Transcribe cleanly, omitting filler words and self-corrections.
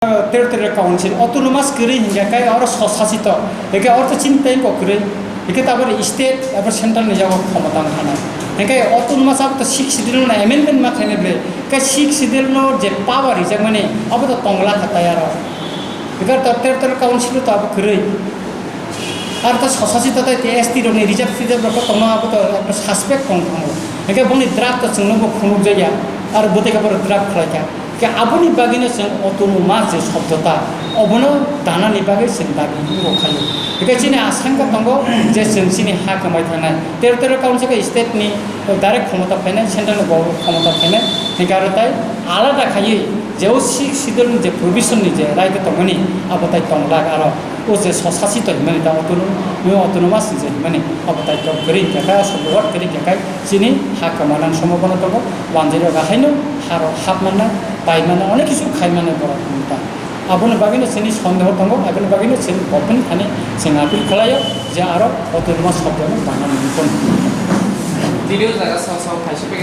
Territorial Council autonomous kiri hingga kai or society hingga or to cintai kok kiri hingga tabar state apa central ni jawab khamatan khana hingga autonomous apa to six sidil na amendment mak khane ble kai six sidil no je power is mane apa to tongla khataya ro hingga to Territorial Council to apa kiri আর তো society to te ST ro ni reserve ro ko tongma apa to একটা suspect kong hingga boni draft to chungno bo khunuk jaya R bote ka par draft khlaka ke aboni bagine sen autonomous je শব্দতা অবনো দানা নিবাগে sen dagi ro khayo eke chini asangka tongo je sen chini ha kamai thana Territorial Council ke state ni direct ক্ষমতা পায় central ক্ষমতা পায় হেকার তাই আলাদা খাই যেও সিদল যে প্রভিশন নি যে রাইতে তমনি আবতাই তংলাগ আর ও যে সসাসিত মানে তা অটোনোমাস যে মানে আবতাই তং করি দেখা সবওয়াট করি দেখাই চিনি হা কামানান সম্ভাবনা তব ওয়ানজের গাহাইনো হার হাবমানা পাইমানা অনেক কিছু খাইমানা বড় ক্ষমতা আবন বাগিনো চিনি সন্দেহ তঙ্গ আবন বাগিনো চিনি গভর্নমেন্ট খানে जों আপিল খালাयो যে আরো অটোনোমাস শব্দ বানানো কোন দিলেও জায়গা সব খাইছে